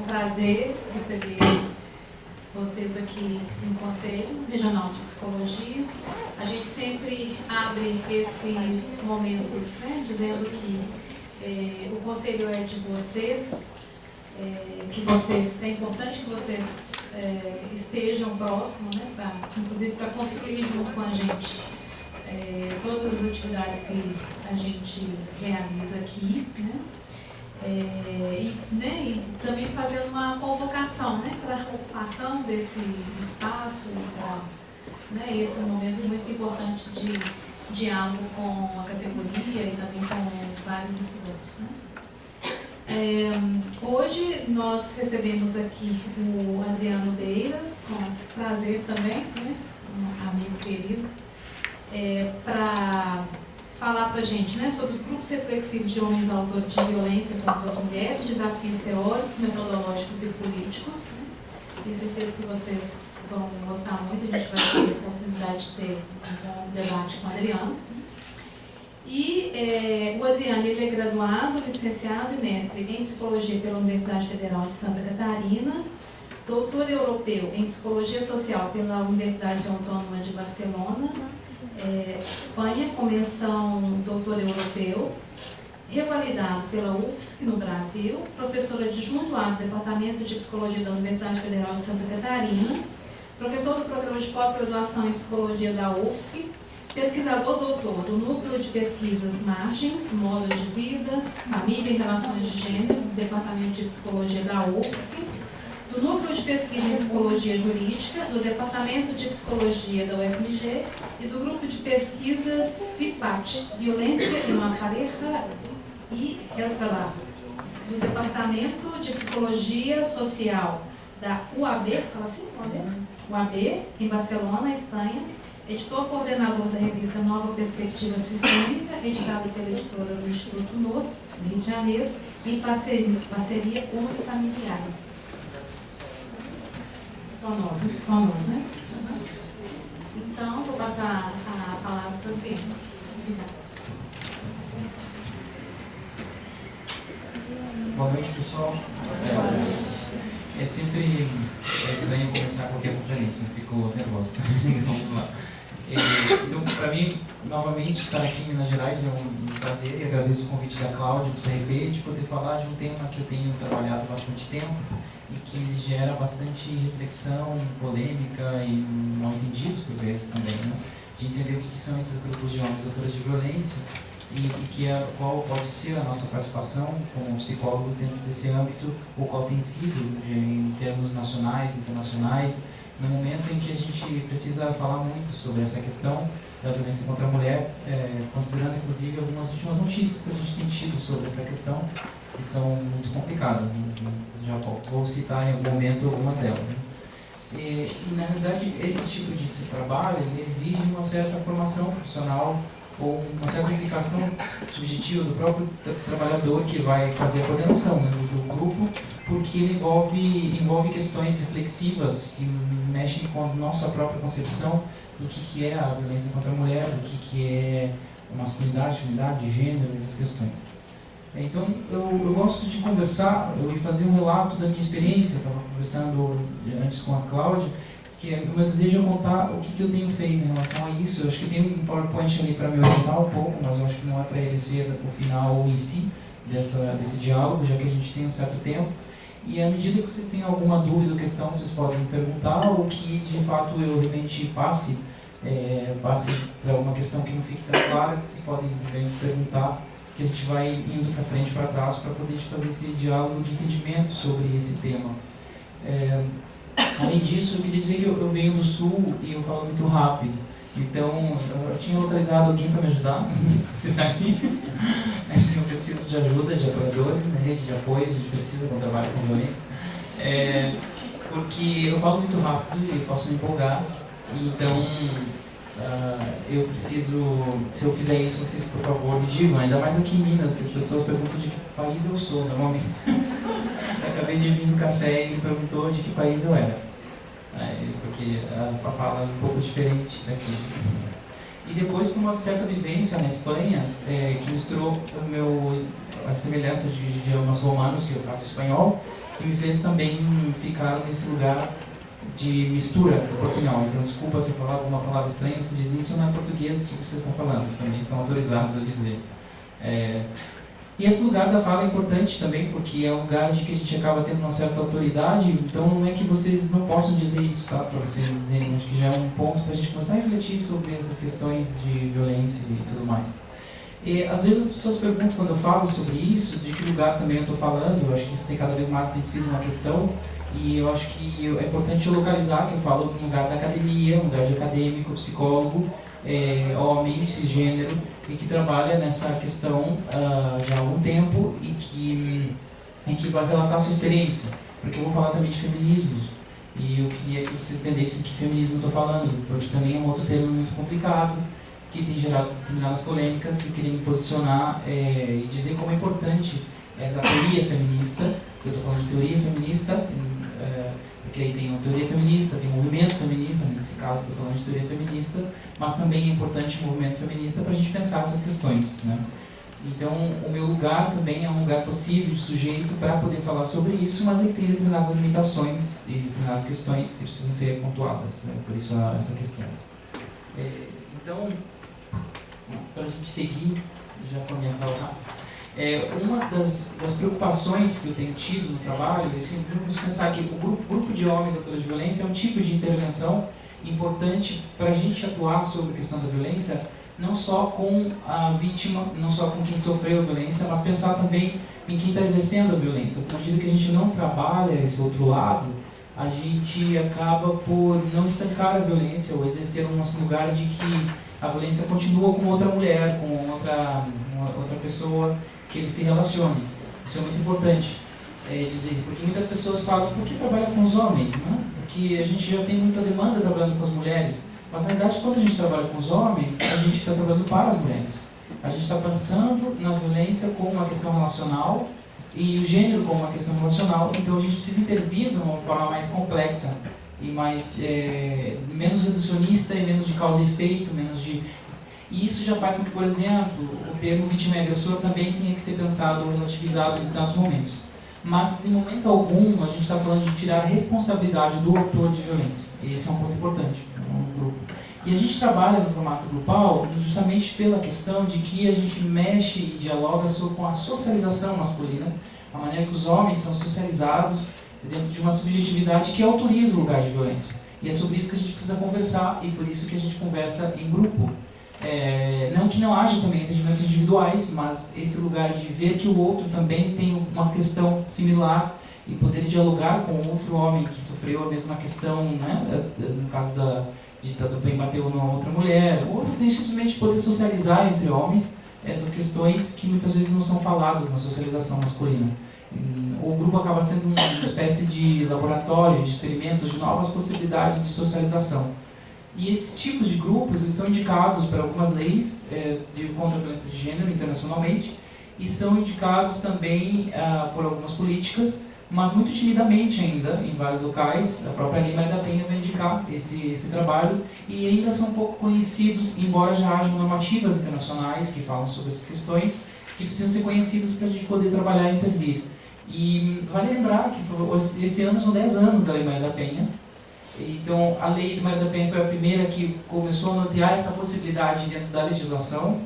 prazer receber vocês aqui no Conselho Regional de Psicologia. A gente sempre abre esses momentos, né, dizendo que o Conselho é de vocês, é importante que vocês estejam próximos, né, inclusive para construir junto com a gente todas as atividades que a gente realiza aqui, né? E também fazendo uma convocação, né, para a ocupação desse espaço, para esse momento muito importante de diálogo com a categoria e também com vários estudantes, né? Hoje nós recebemos aqui o Adriano Beiras, com prazer também, né, um amigo querido, para falar para a gente, né, sobre os grupos reflexivos de homens autores de violência contra as mulheres, desafios teóricos, metodológicos e políticos. Né? Tenho certeza que vocês vão gostar muito, a gente vai ter a oportunidade de ter um bom debate com o Adriano. E o Adriano ele é graduado, licenciado e mestre em Psicologia pela Universidade Federal de Santa Catarina, doutor europeu em Psicologia Social pela Universidade Autônoma de Barcelona, Espanha, com menção doutor europeu, revalidado pela UFSC no Brasil, professor adjunto do Departamento de Psicologia da Universidade Federal de Santa Catarina, professor do programa de pós-graduação em Psicologia da UFSC, pesquisador doutor do Núcleo de Pesquisas Margens, Modo de Vida, Família e Relações de Gênero, do Departamento de Psicologia da UFSC, do Núcleo de Pesquisa em Psicologia Jurídica, do Departamento de Psicologia da UFMG e do Grupo de Pesquisas FIPAT, Violência em uma Pareja e El Trabalho, do Departamento de Psicologia Social da UAB, fala assim, UAB, em Barcelona, Espanha, editor coordenador da revista Nova Perspectiva Sistêmica, editada pela editora do Instituto NOS, Rio de Janeiro, em parceria com o familiar. São nós, né? Então, vou passar a palavra para o Pedro. Obrigada. Boa noite, pessoal. É sempre estranho começar qualquer conferência, eu fico nervoso. Vamos lá. Então, para mim, novamente, estar aqui em Minas Gerais é um prazer e agradeço o convite da Cláudia, do CRP, de poder falar de um tema que eu tenho trabalhado há bastante tempo e que gera bastante reflexão, polêmica e mal entendidos por vezes também, né? De entender o que são esses grupos de homens autores de violência e qual pode ser a nossa participação como psicólogos dentro desse âmbito, ou qual tem sido em termos nacionais, internacionais, no momento em que a gente precisa falar muito sobre essa questão da violência contra a mulher, considerando inclusive algumas últimas notícias que a gente tem tido sobre essa questão, que são muito complicadas. Já vou citar em algum momento alguma delas. E na realidade, esse tipo de trabalho ele exige uma certa formação profissional ou uma certa implicação subjetiva do próprio trabalhador que vai fazer a coordenação, né, do grupo, porque ele envolve questões reflexivas que mexem com a nossa própria concepção do que é a violência contra a mulher, do que é masculinidade, feminilidade, gênero, essas questões. Então, eu gosto de conversar, eu ia fazer um relato da minha experiência, eu estava conversando antes com a Cláudia, que o meu desejo é contar o que eu tenho feito em relação a isso. Eu acho que tem um PowerPoint ali para me orientar um pouco, mas eu acho que não é para ele ser o final em si desse diálogo, já que a gente tem um certo tempo. E à medida que vocês têm alguma dúvida ou questão, vocês podem perguntar, ou que de fato eu realmente passe para alguma questão que não fique tão clara, vocês podem perguntar, que a gente vai indo para frente e para trás para poder fazer esse diálogo de entendimento sobre esse tema. Além disso, eu queria dizer que eu venho do Sul e eu falo muito rápido. Então, eu tinha localizado alguém para me ajudar. Você está aqui? Assim, eu preciso de ajuda de apoiadores, né, rede de apoio, a gente precisa de um trabalho com violência. Porque eu falo muito rápido e eu posso me empolgar. Então, eu preciso, se eu fizer isso, vocês, por favor, me digam. Ainda mais aqui em Minas, que as pessoas perguntam de que país eu sou, normalmente. Acabei de vir no café e ele perguntou de que país eu era. Porque a fala é um pouco diferente daqui. E depois, com uma certa vivência na Espanha, que mostrou a semelhança de idiomas romanos, que eu faço espanhol, que me fez também ficar nesse lugar de mistura portunhol. Então, desculpa se eu falar alguma palavra estranha, vocês dizem isso não é português, o que vocês estão falando? Também estão autorizados a dizer. E esse lugar da fala é importante também, porque é um lugar de que a gente acaba tendo uma certa autoridade, então não é que vocês não possam dizer isso, tá? Para vocês dizerem, acho que já é um ponto para a gente começar a refletir sobre essas questões de violência e tudo mais. E, às vezes as pessoas perguntam, quando eu falo sobre isso, de que lugar também eu estou falando. Eu acho que isso tem cada vez mais tem sido uma questão, e eu acho que é importante eu localizar que eu falo de um lugar da academia, um lugar de acadêmico, psicólogo, homem, cisgênero, e que trabalha nessa questão já há algum tempo e que vai relatar a sua experiência, porque eu vou falar também de feminismos, e eu queria que vocês entendessem que feminismo eu estou falando, porque também é um outro termo muito complicado, que tem gerado determinadas polêmicas, que eu queria me posicionar e dizer como é importante essa teoria feminista. Eu estou falando de teoria feminista, porque aí tem uma teoria feminista, tem um movimento feminista, nesse caso estou falando de teoria feminista, mas também é importante o movimento feminista para a gente pensar essas questões, né? Então, o meu lugar também é um lugar possível de sujeito para poder falar sobre isso, mas ele tem determinadas limitações e determinadas questões que precisam ser pontuadas, né? Por isso essa questão. Então, para a gente seguir, já com a minha fala rápida, uma das preocupações que eu tenho tido no trabalho, assim, vamos pensar que o grupo de homens atores de violência é um tipo de intervenção importante para a gente atuar sobre a questão da violência, não só com a vítima, não só com quem sofreu a violência, mas pensar também em quem está exercendo a violência. À medida que a gente não trabalha esse outro lado, a gente acaba por não estancar a violência ou exercer um lugar de que a violência continua com outra mulher, com outra pessoa que ele se relacione. Isso é muito importante dizer, porque muitas pessoas falam, por que trabalha com os homens? Né? Porque a gente já tem muita demanda trabalhando com as mulheres, mas na verdade quando a gente trabalha com os homens, a gente está trabalhando para as mulheres. A gente está pensando na violência como uma questão relacional e o gênero como uma questão relacional, então a gente precisa intervir de uma forma mais complexa e mais, menos reducionista e menos de causa e efeito, E isso já faz com que, por exemplo, o termo vítima e agressor também tenha que ser pensado ou relativizado em tantos momentos. Mas, em momento algum, a gente está falando de tirar a responsabilidade do autor de violência. E esse é um ponto importante no grupo. E a gente trabalha no formato grupal justamente pela questão de que a gente mexe e dialoga com a socialização masculina, a maneira que os homens são socializados dentro de uma subjetividade que autoriza o lugar de violência. E é sobre isso que a gente precisa conversar, e por isso que a gente conversa em grupo. Não que não haja também atendimentos individuais, mas esse lugar de ver que o outro também tem uma questão similar e poder dialogar com outro homem que sofreu a mesma questão, né? No caso do bem bateu numa outra mulher, ou simplesmente poder socializar entre homens essas questões que muitas vezes não são faladas na socialização masculina. O grupo acaba sendo uma espécie de laboratório, de experimentos, de novas possibilidades de socialização. E esses tipos de grupos, eles são indicados por algumas leis contra a violência de gênero internacionalmente, e são indicados também por algumas políticas, mas muito timidamente ainda, em vários locais. A própria Lei Maria da Penha vai indicar esse trabalho, e ainda são pouco conhecidos, embora já hajam normativas internacionais que falam sobre essas questões, que precisam ser conhecidas para a gente poder trabalhar e intervir. E vale lembrar que esse ano são 10 anos da Lei Maria da Penha. Então, a Lei Maria da Penha foi a primeira que começou a nortear essa possibilidade dentro da legislação.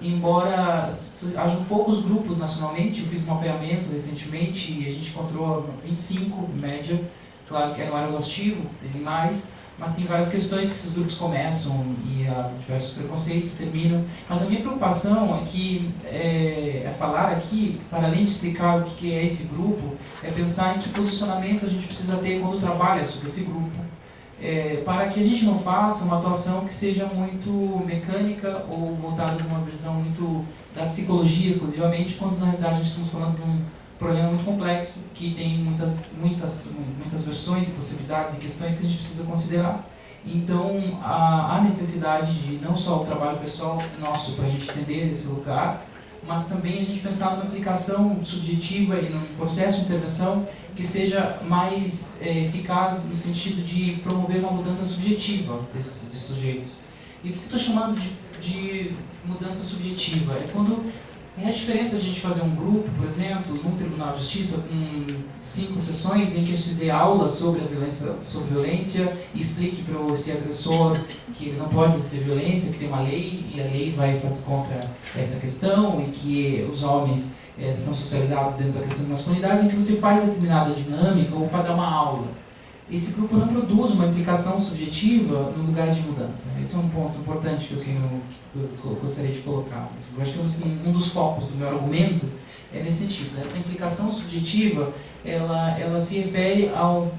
Embora hajam poucos grupos nacionalmente, eu fiz um mapeamento recentemente e a gente encontrou 25, em média. Claro que não era exaustivo, teve mais, mas tem várias questões que esses grupos começam e há diversos preconceitos que terminam. Mas a minha preocupação é falar aqui, para além de explicar o que é esse grupo, é pensar em que posicionamento a gente precisa ter quando trabalha sobre esse grupo, para que a gente não faça uma atuação que seja muito mecânica ou voltada de uma visão muito da psicologia exclusivamente, quando na realidade a gente estamos falando de um problema muito complexo, que tem muitas versões e possibilidades e questões que a gente precisa considerar. Então, há necessidade de não só o trabalho pessoal nosso para a gente entender esse lugar, mas também a gente pensar numa aplicação subjetiva e num processo de intervenção que seja mais eficaz no sentido de promover uma mudança subjetiva desses sujeitos. E o que eu estou chamando de mudança subjetiva? É quando É a diferença de a gente fazer um grupo, por exemplo, num Tribunal de Justiça, com 5 sessões em que se dê aula sobre a violência e explique para esse agressor que ele não pode exercer violência, que tem uma lei e a lei vai fazer contra essa questão e que os homens são socializados dentro da questão de masculinidade, em que você faz determinada dinâmica ou vai dar uma aula. Esse grupo não produz uma implicação subjetiva no lugar de mudança. Esse é um ponto importante que eu gostaria de colocar. Eu acho que um dos focos do meu argumento é nesse sentido. Essa implicação subjetiva, ela se refere a um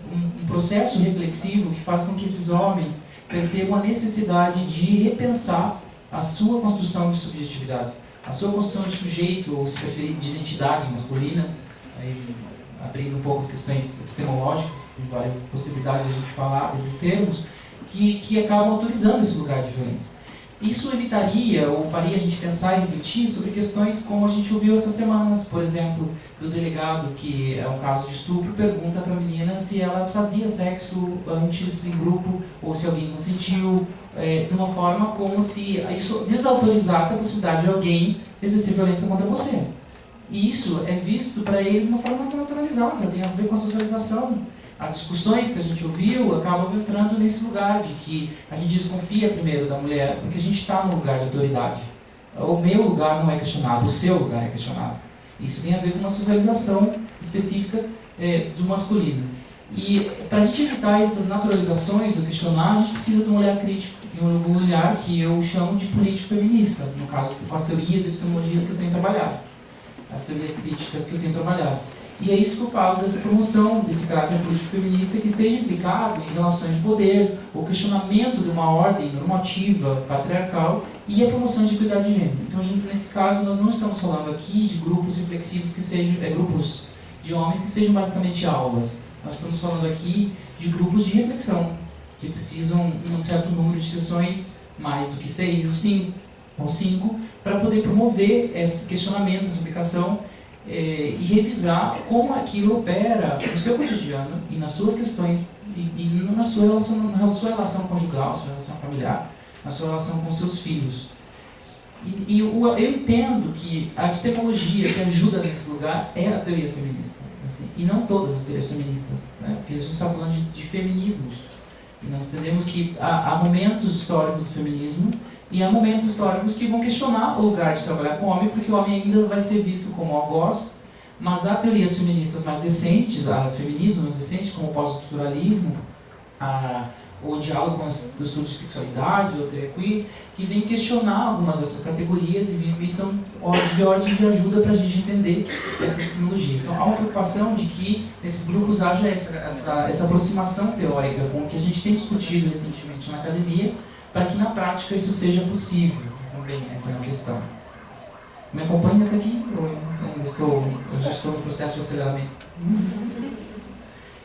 processo reflexivo que faz com que esses homens percebam a necessidade de repensar a sua construção de subjetividades, a sua construção de sujeito, ou se preferir, de identidades masculinas, aí, abrindo um pouco as questões epistemológicas, tem várias possibilidades de a gente falar desses termos, que acabam autorizando esse lugar de violência. Isso evitaria, ou faria a gente pensar e refletir sobre questões como a gente ouviu essas semanas, por exemplo, do delegado, que é um caso de estupro, pergunta para a menina se ela fazia sexo antes em grupo, ou se alguém consentiu, de uma forma como se isso desautorizasse a possibilidade de alguém exercer violência contra você. E isso é visto para ele de uma forma muito naturalizada, tem a ver com a socialização. As discussões que a gente ouviu acabam entrando nesse lugar de que a gente desconfia primeiro da mulher, porque a gente está no lugar de autoridade. O meu lugar não é questionado, o seu lugar é questionado. Isso tem a ver com uma socialização específica do masculino. E para a gente evitar essas naturalizações do questionar, a gente precisa de um olhar crítico, e um olhar que eu chamo de político feminista, no caso, com as teorias e epistemologias que eu tenho trabalhado, as teorias críticas que eu tenho trabalhado. E é isso que eu falo dessa promoção, desse caráter político feminista que esteja implicado em relações de poder, o questionamento de uma ordem normativa, patriarcal e a promoção de equidade de gênero. Então, nesse caso, nós não estamos falando aqui de grupos reflexivos que sejam, grupos de homens que sejam basicamente aulas. Nós estamos falando aqui de grupos de reflexão, que precisam de um certo número de sessões, mais do que 6 ou 5, para poder promover esse questionamento, essa implicação, e revisar como aquilo opera no seu cotidiano e nas suas questões, e na sua relação conjugal, na sua relação familiar, na sua relação com seus filhos. Eu entendo que a epistemologia que ajuda nesse lugar é a teoria feminista, assim, e não todas as teorias feministas, né? Porque a gente está falando de feminismos, e nós entendemos que há momentos históricos do feminismo e há momentos históricos que vão questionar o lugar de trabalhar com o homem, porque o homem ainda vai ser visto como algoz, mas há teorias feministas mais recentes, há feminismo mais recente, como o pós-estruturalismo, o diálogo com o estudo de sexualidade, o teoria queer, que vem questionar algumas dessas categorias e são de ordem de ajuda para a gente entender essas tecnologias. Então, há uma preocupação de que nesses grupos haja essa aproximação teórica com o que a gente tem discutido recentemente na academia, para que na prática isso seja possível também, essa é uma questão. Me acompanha até aqui? Eu já estou no processo de aceleramento.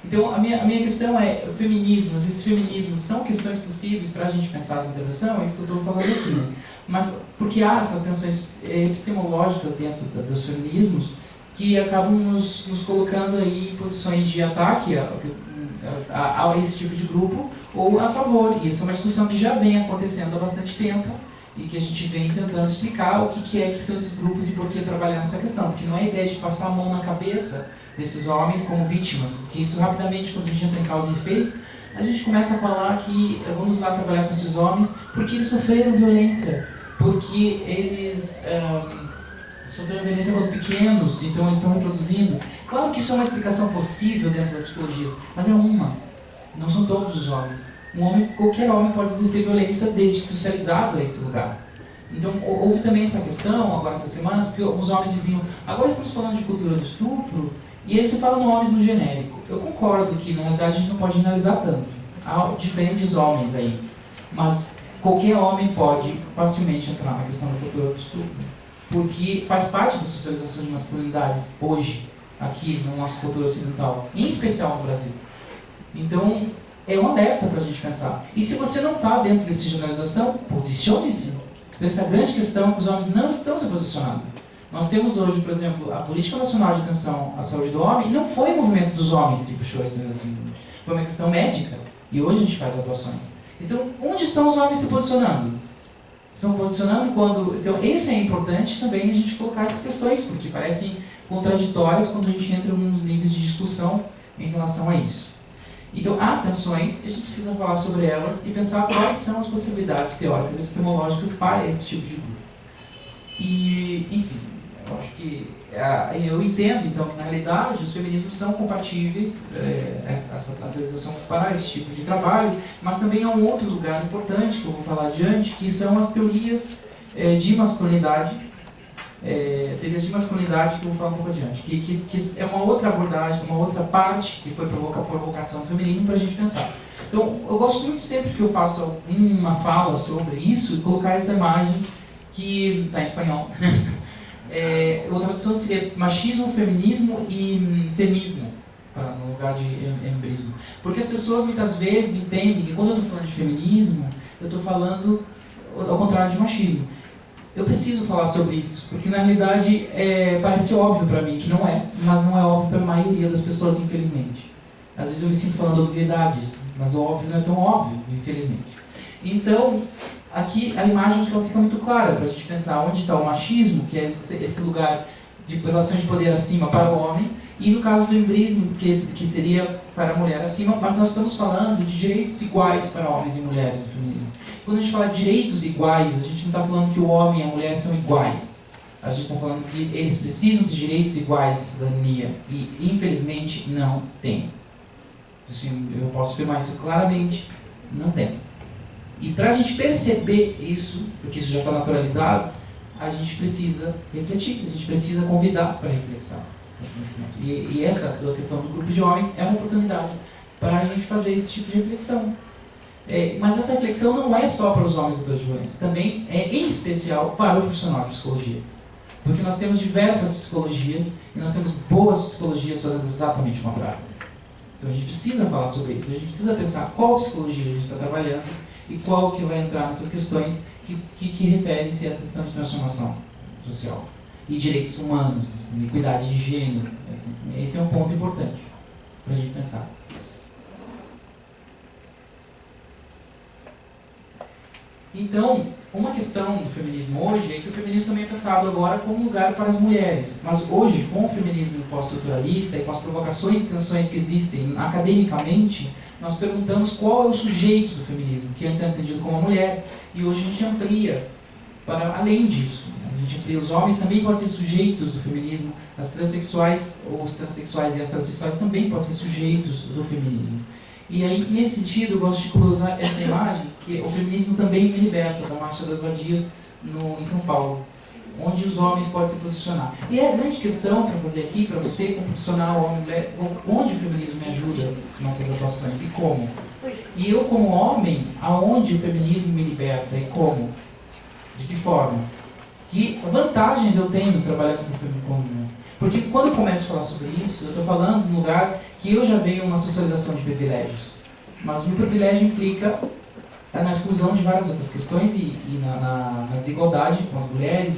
Então, a minha questão é, feminismos, esses feminismos são questões possíveis para a gente pensar essa intervenção? É isso que eu estou falando aqui. Né? Mas porque há essas tensões epistemológicas dentro dos feminismos que acabam nos colocando aí em posições de ataque a esse tipo de grupo ou a favor. E essa é uma discussão que já vem acontecendo há bastante tempo e que a gente vem tentando explicar o que são esses grupos e por que trabalhar nessa questão. Porque não é a ideia de passar a mão na cabeça desses homens como vítimas, porque isso rapidamente, quando a gente entra em causa e efeito, a gente começa a falar que vamos lá trabalhar com esses homens porque eles sofreram violência, porque eles sofreram violência quando pequenos, então eles estão reproduzindo. Claro que isso é uma explicação possível dentro das psicologias, mas é uma, não são todos os homens. Qualquer homem pode exercer violência desde que socializado a esse lugar. Então, houve também essa questão, agora essas semanas, porque alguns homens diziam, agora estamos falando de cultura do estupro, e aí você fala no homens no genérico. Eu concordo que, na realidade, a gente não pode generalizar tanto. Há diferentes homens aí, mas qualquer homem pode facilmente entrar na questão da cultura do estupro, porque faz parte da socialização de masculinidades hoje, aqui na nossa cultura ocidental, em especial no Brasil. Então, é um alerta para a gente pensar. E se você não está dentro dessa generalização, posicione-se. Essa é a grande questão que os homens não estão se posicionando. Nós temos hoje, por exemplo, a Política Nacional de Atenção à Saúde do Homem, e não foi o movimento dos homens que puxou isso assim, foi uma questão médica, e hoje a gente faz atuações. Então, onde estão os homens se posicionando? estão posicionando quando... Então, esse é importante também a gente colocar essas questões, porque parecem contraditórias quando a gente entra em alguns níveis de discussão em relação a isso. Então, há tensões, a gente precisa falar sobre elas e pensar quais são as possibilidades teóricas e epistemológicas para esse tipo de grupo. E, enfim, eu acho que eu entendo, então, que na realidade os feminismos são compatíveis, essa atualização para esse tipo de trabalho, mas também há um outro lugar importante que eu vou falar adiante, que são as teorias de masculinidade, teorias de masculinidade que eu vou falar um pouco adiante, que é uma outra abordagem, uma outra parte que foi provocação do feminismo para a gente pensar. Então, eu gosto muito sempre que eu faço uma fala sobre isso, colocar essa imagem que está em espanhol. Outra tradução seria machismo, feminismo e femismo, no lugar de embrismo. Porque as pessoas muitas vezes entendem que quando eu estou falando de feminismo, eu estou falando ao contrário de machismo. Eu preciso falar sobre isso, porque na realidade parece óbvio para mim que não é, mas não é óbvio para a maioria das pessoas, infelizmente. Às vezes eu me sinto falando obviedades, mas o óbvio não é tão óbvio, infelizmente. Então, aqui a imagem acho que ela fica muito clara para a gente pensar onde está o machismo, que é esse lugar de relações de poder acima para o homem, e no caso do embrismo, que seria para a mulher acima, mas nós estamos falando de direitos iguais para homens e mulheres no feminismo. Quando a gente fala de direitos iguais, a gente não está falando que o homem e a mulher são iguais. A gente está falando que eles precisam de direitos iguais de cidadania, e infelizmente não tem. Assim, eu posso afirmar isso claramente, não tem. E para a gente perceber isso, porque isso já está naturalizado, a gente precisa refletir, a gente precisa convidar para reflexão. E essa questão do grupo de homens é uma oportunidade para a gente fazer esse tipo de reflexão. Mas essa reflexão não é só para os homens autores de violência, também é em especial para o profissional de psicologia. Porque nós temos diversas psicologias e nós temos boas psicologias fazendo exatamente o contrário. Então a gente precisa falar sobre isso, a gente precisa pensar qual psicologia a gente está trabalhando e qual que vai entrar nessas questões que referem-se a essa questão de transformação social e direitos humanos, assim, equidade de gênero. Assim, esse é um ponto importante para a gente pensar. Então, uma questão do feminismo hoje é que o feminismo também é pensado agora como um lugar para as mulheres. Mas hoje, com o feminismo pós-estruturalista e com as provocações e tensões que existem academicamente, nós perguntamos qual é o sujeito do feminismo, que antes era entendido como a mulher, e hoje a gente amplia para além disso. A gente amplia, os homens também podem ser sujeitos do feminismo, as transexuais, ou os transexuais e as transexuais também podem ser sujeitos do feminismo. E aí, nesse sentido, eu gosto de cruzar essa imagem, que o feminismo também me liberta da Marcha das Vadias em São Paulo, onde os homens podem se posicionar. E a grande questão para fazer aqui, para você, como profissional, homem, mulher, onde o feminismo me ajuda nessas atuações e como? E eu, como homem, aonde o feminismo me liberta e como? De que forma? Que vantagens eu tenho trabalhando com o feminismo? Porque quando eu começo a falar sobre isso, eu estou falando de um lugar que eu já venho uma socialização de privilégios. Mas o meu privilégio implica na exclusão de várias outras questões e na desigualdade com as mulheres,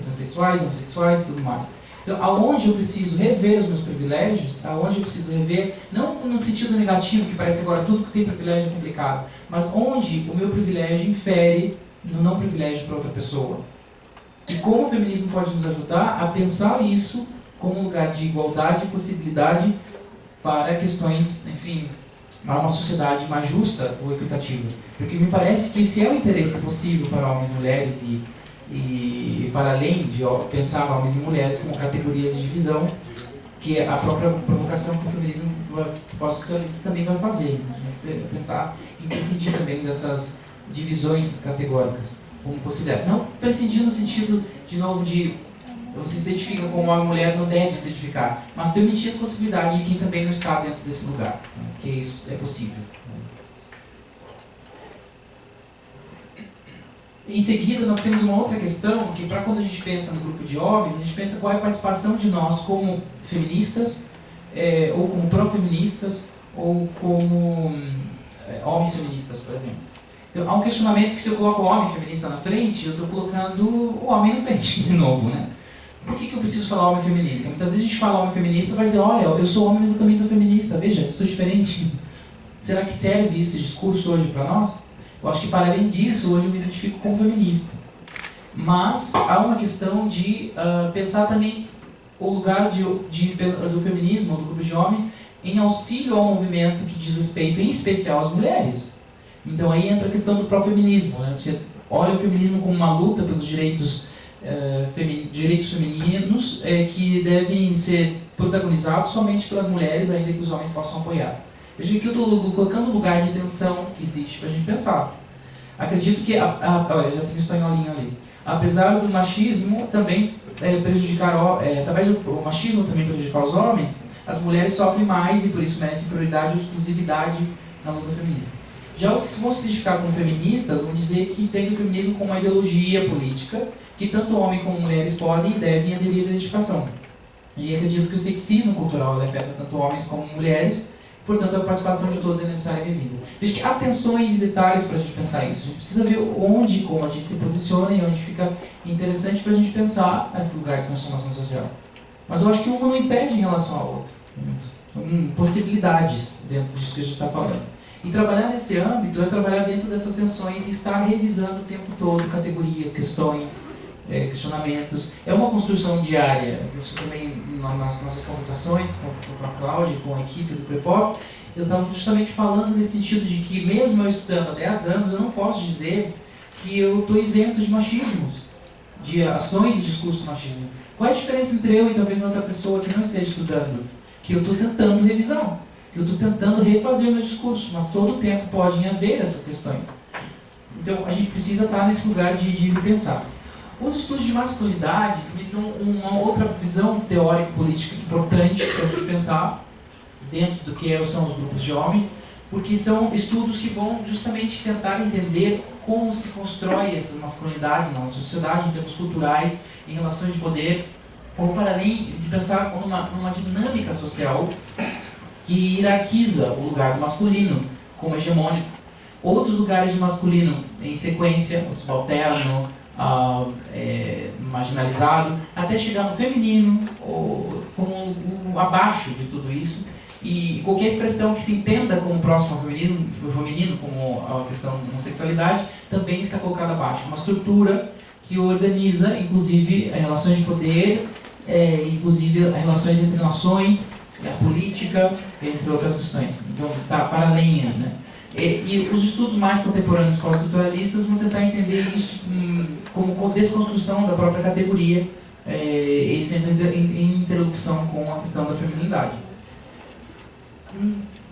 transexuais, homossexuais e tudo mais. Então, aonde eu preciso rever os meus privilégios, aonde eu preciso rever, não no sentido negativo, que parece agora tudo que tem privilégio é complicado, mas onde o meu privilégio infere no não privilégio para outra pessoa. E como o feminismo pode nos ajudar a pensar isso como um lugar de igualdade e possibilidade para questões, enfim, para uma sociedade mais justa ou equitativa. Porque me parece que esse é o interesse possível para homens e mulheres e para além de pensar homens e mulheres como categorias de divisão, que é a própria provocação que o feminismo pós-estruturalista também vai fazer. Né? Pensar em prescindir também dessas divisões categóricas, como considera. Não prescindir no sentido, de novo, de você se identifica como uma mulher, não deve se identificar, mas permitir as possibilidades de quem também não está dentro desse lugar, né? Que isso é possível. Em seguida, nós temos uma outra questão, que para quando a gente pensa no grupo de homens, a gente pensa qual é a participação de nós como feministas, ou como pró-feministas, ou como homens feministas, por exemplo. Então, há um questionamento que se eu coloco o homem feminista na frente, eu estou colocando o homem na frente, de novo, né? Por que eu preciso falar homem feminista? Muitas vezes a gente fala homem feminista e vai dizer, olha, eu sou homem, mas eu também sou feminista, veja, eu sou diferente. Será que serve esse discurso hoje para nós? Eu acho que, para além disso, hoje eu me identifico como feminista. Mas há uma questão de pensar também o lugar do feminismo, do grupo de homens, em auxílio ao movimento que diz respeito, em especial, às mulheres. Então aí entra a questão do pró-feminismo, né? Que olha o feminismo como uma luta pelos direitos femininos que devem ser protagonizados somente pelas mulheres, ainda que os homens possam apoiar. Eu digo que eu estou colocando o lugar de tensão que existe para a gente pensar. Acredito que, olha, já tem espanholinho ali. Apesar do machismo também prejudicar, através do machismo também prejudicar os homens, as mulheres sofrem mais e por isso merecem prioridade ou exclusividade na luta feminista. Já os que vão se identificar como feministas vão dizer que tem o feminismo como uma ideologia política que tanto homens como mulheres podem e devem aderir à identificação. E acredito que o sexismo cultural afeta tanto homens como mulheres, portanto a participação de todos é necessária e devida. Veja que há tensões e detalhes para a gente pensar isso. A gente precisa ver onde e como a gente se posiciona e onde fica interessante para a gente pensar esse lugar de transformação social. Mas eu acho que uma não impede em relação à outra. São possibilidades dentro disso que a gente está falando. E trabalhar nesse âmbito é trabalhar dentro dessas tensões e estar revisando o tempo todo categorias, questões, questionamentos. É uma construção diária. Isso também nas nossas conversações com a Cláudia, com a equipe do Prepop, eu estava justamente falando nesse sentido de que mesmo eu estudando há 10 anos, eu não posso dizer que eu estou isento de machismos, de ações e discursos machismo. Qual é a diferença entre eu e talvez outra pessoa que não esteja estudando? Que eu estou tentando revisar. Eu estou tentando refazer o meu discurso, mas todo o tempo podem haver essas questões. Então, a gente precisa estar nesse lugar de pensar. Os estudos de masculinidade também são uma outra visão teórico-política importante para a gente pensar dentro do que são os grupos de homens, porque são estudos que vão justamente tentar entender como se constrói essas masculinidades na nossa sociedade, em termos culturais, em relações de poder, ou para além de pensar numa dinâmica social que hierarquiza o lugar do masculino como hegemônico. Outros lugares de masculino em sequência, o subalterno, marginalizado, até chegar no feminino, como abaixo de tudo isso. E qualquer expressão que se entenda como próximo ao feminino, como a questão da homossexualidade, também está colocada abaixo. Uma estrutura que organiza, inclusive, relações de poder, inclusive relações entre nações, a política, entre outras questões. Então, está para além, né? E os estudos mais contemporâneos pós-estruturalistas vão tentar entender isso como desconstrução da própria categoria e sempre em interlocução com a questão da feminilidade.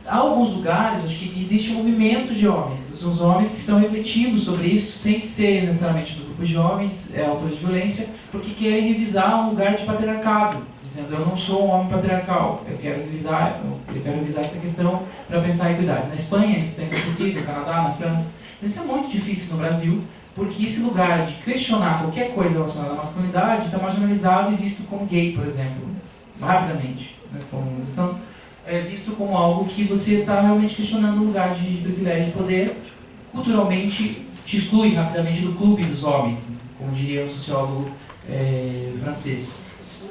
Há alguns lugares, acho que existe um movimento de homens, que são os homens que estão refletindo sobre isso, sem ser necessariamente do grupo de homens, autores de violência, porque querem revisar um lugar de patriarcado. Dizendo, eu não sou um homem patriarcal, eu quero revisar essa questão para pensar a equidade. Na Espanha isso tem acontecido, no Canadá, na França. Isso é muito difícil no Brasil, porque esse lugar de questionar qualquer coisa relacionada à masculinidade está marginalizado e visto como gay, por exemplo, rapidamente. Né? Então, é visto como algo que você está realmente questionando o lugar de privilégio e poder, culturalmente te exclui rapidamente do clube dos homens, como diria o sociólogo francês.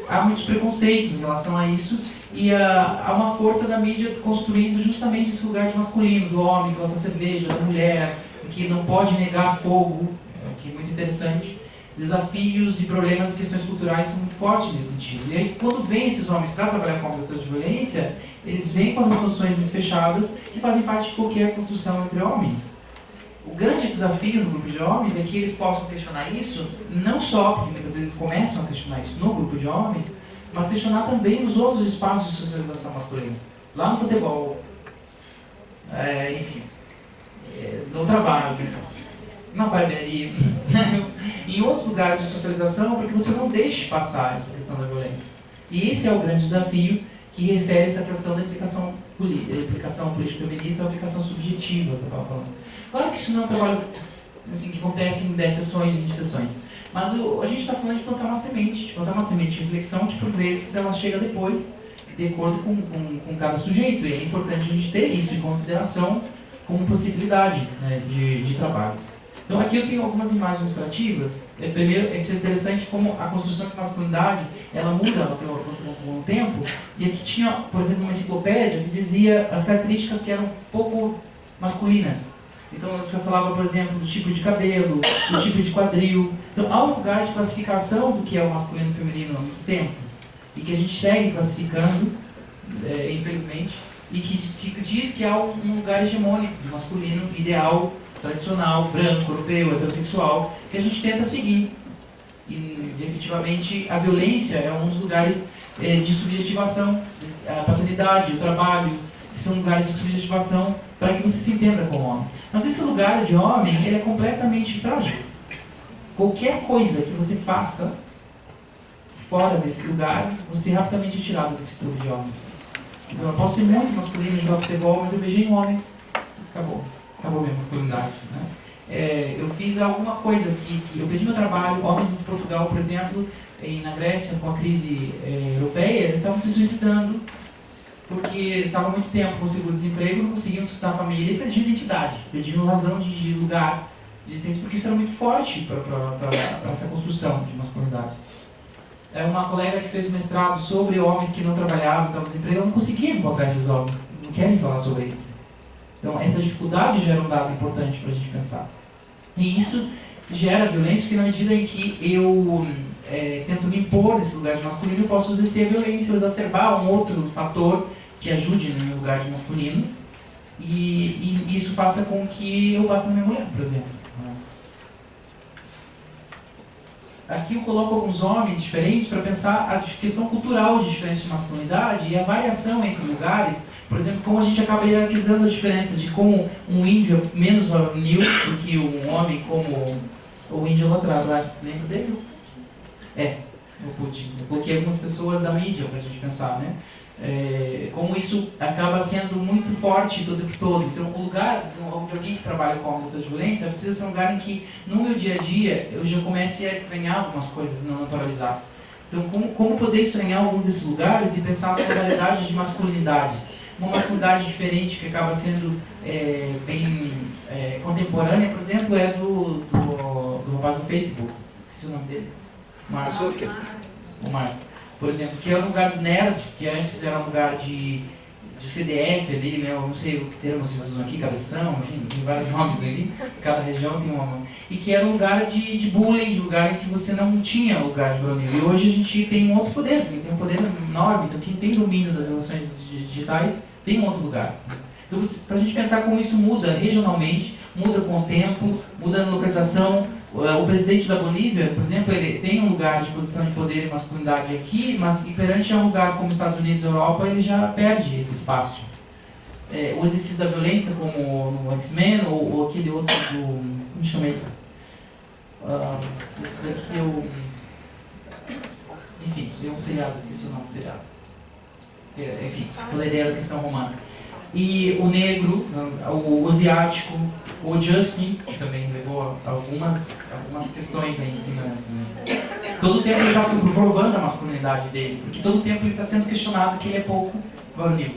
Há muitos preconceitos em relação a isso e há uma força da mídia construindo justamente esse lugar de masculino, do homem que gosta da cerveja, da mulher, que não pode negar fogo, que é muito interessante. Desafios e problemas e questões culturais são muito fortes nesse sentido. E aí, quando vêm esses homens para trabalhar com atores de violência, eles vêm com essas construções muito fechadas que fazem parte de qualquer construção entre homens. O grande desafio no grupo de homens é que eles possam questionar isso, não só porque muitas vezes eles começam a questionar isso no grupo de homens, mas questionar também nos outros espaços de socialização masculina. Lá no futebol, enfim, no trabalho, na barbearia, em outros lugares de socialização, para que você não deixe passar essa questão da violência. E esse é o grande desafio que refere-se à questão da implicação política feminista ou aplicação subjetiva que eu estava falando. Claro que isso não é um trabalho assim, que acontece em 10 sessões, 20 sessões, mas a gente está falando de plantar uma semente, de reflexão que por vezes ela chega depois, de acordo com cada sujeito, e é importante a gente ter isso em consideração como possibilidade, né, de trabalho. Então aqui eu tenho algumas imagens ilustrativas. Primeiro, é interessante como a construção de masculinidade ela muda no tempo, e aqui tinha, por exemplo, uma enciclopédia que dizia as características que eram pouco masculinas. Então, eu falava, por exemplo, do tipo de cabelo, do tipo de quadril. Então, há um lugar de classificação do que é o masculino e o feminino no tempo, e que a gente segue classificando, infelizmente, e que diz que há um lugar hegemônico de masculino, ideal, tradicional, branco, europeu, heterossexual, que a gente tenta seguir. E, efetivamente, a violência é um dos lugares de subjetivação, a paternidade, o trabalho, que são lugares de subjetivação para que você se entenda como homem. Mas esse lugar de homem, ele é completamente frágil. Qualquer coisa que você faça fora desse lugar, você é rapidamente tirado desse clube de homens. Então, eu posso ser muito masculino, jogar futebol, mas eu beijei um homem, acabou a minha masculinidade, né? Eu fiz alguma coisa que eu perdi meu trabalho. Homens de Portugal, por exemplo, na Grécia, com a crise europeia, eles estavam se suicidando porque eles estavam há muito tempo com seguro-desemprego, não conseguiam sustentar a família e perdiam identidade, perdiam razão de lugar, de existência, porque isso era muito forte para essa construção de masculinidade. Uma colega que fez um mestrado sobre homens que não trabalhavam, estavam desempregados, não conseguia encontrar esses homens, não querem falar sobre isso. Então, essa dificuldade gera um dado importante para a gente pensar. E isso gera violência, porque na medida em que eu tento me impor nesse lugar de masculino, eu posso exercer a violência, exacerbar um outro fator que ajude no meu lugar de masculino, e isso faça com que eu bata na minha mulher, por exemplo. Aqui eu coloco alguns homens diferentes para pensar a questão cultural de diferença de masculinidade e a variação entre lugares. Por exemplo, como a gente acaba hierarquizando a diferença de como um índio é menos varonil do que um homem, como o índio lá atrás, lembra dele? O Putin. Eu coloquei algumas pessoas da mídia para a gente pensar, né? Como isso acaba sendo muito forte o tempo todo. Então, o lugar onde alguém que trabalha com atos de violência precisa ser um lugar em que, no meu dia a dia, eu já comece a estranhar algumas coisas e não naturalizar. Então, como poder estranhar alguns desses lugares e pensar na modalidade de masculinidades? Uma masculinidade diferente que acaba sendo bem contemporânea, por exemplo, é do rapaz do Facebook. Esqueci o nome dele. Mark. O Mark. Por exemplo, que é um lugar nerd, que antes era um lugar de CDF ali, né? Eu não sei o que termo vocês usam aqui, cabeção, enfim, tem vários nomes ali, cada região tem uma. E que era um lugar de bullying, de lugar em que você não tinha lugar de varonil. E hoje a gente tem um outro poder, tem um poder enorme, então quem tem domínio das relações digitais tem um outro lugar. Então, para a gente pensar como isso muda regionalmente, muda com o tempo, muda na localização. O presidente da Bolívia, por exemplo, ele tem um lugar de posição de poder e masculinidade aqui, mas perante um lugar como Estados Unidos e Europa, ele já perde esse espaço. O exercício da violência, como no X-Men, ou aquele outro do... Como me chama ele? Esse daqui é o... Enfim, tem um seriado, esqueci o nome do seriado. Enfim, pela ideia da questão romana. E o negro, o asiático, o Justin, que também levou algumas questões aí em cima. Todo o tempo ele está provando a masculinidade dele, porque todo o tempo ele está sendo questionado que ele é pouco varonil.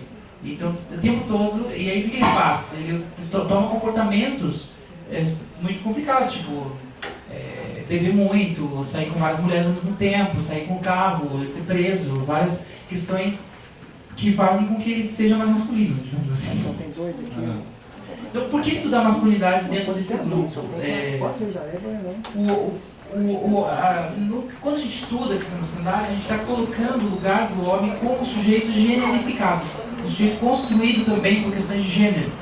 Então, o tempo todo, e aí o que ele faz? Ele toma comportamentos muito complicados, tipo, beber muito, sair com várias mulheres ao mesmo tempo, sair com o carro, ser preso, várias questões que fazem com que ele seja mais masculino, digamos assim. Então tem dois aqui. Então, por que estudar masculinidade dentro desse grupo? Quando a gente estuda a questão da masculinidade, a gente está colocando o lugar do homem como sujeito generificado, um sujeito construído também por questões de gênero.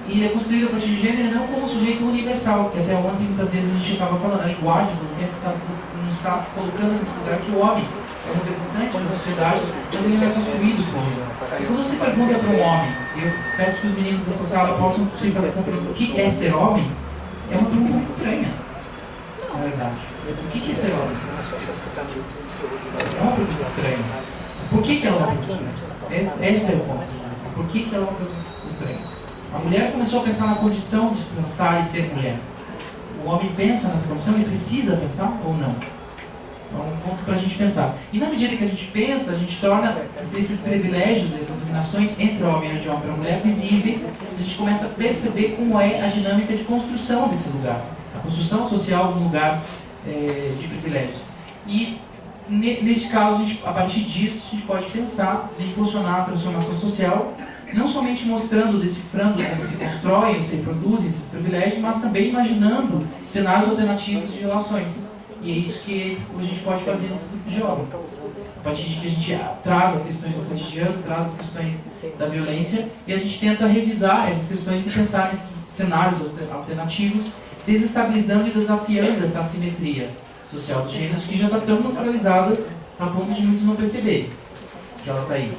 E ele é construído a partir de gênero não como um sujeito universal, que até ontem muitas vezes a gente acaba falando, a linguagem do tempo está colocando nesse lugar que o homem é um representante da sociedade, mas ele não é construído como ele. E quando você pergunta para um homem, eu peço que os meninos dessa sala possam fazer essa pergunta, o que é ser homem? É uma pergunta muito estranha, na verdade. O que é ser homem? É uma pergunta estranha. Por que ela é uma pergunta estranha? Esse é o ponto. Por que ela é uma pergunta estranha? A mulher começou a pensar na condição de estar e ser mulher. O homem pensa nessa condição, ele precisa pensar ou não? É um ponto para a gente pensar. E na medida que a gente pensa, a gente torna esses privilégios, essas dominações entre o homem e de homem para a mulher visíveis, a gente começa a perceber como é a dinâmica de construção desse lugar, a construção social de um lugar de privilégios. E neste caso, a partir disso, a gente pode pensar em impulsionar a transformação social não somente mostrando, decifrando como se constroem, se reproduzem esses privilégios, mas também imaginando cenários alternativos de relações. E é isso que a gente pode fazer nesse grupo de obra. A partir de que a gente traz as questões do cotidiano, traz as questões da violência, e a gente tenta revisar essas questões e pensar nesses cenários alternativos, desestabilizando e desafiando essa assimetria social dos gêneros, que já está tão naturalizada a ponto de muitos não perceberem que ela está aí.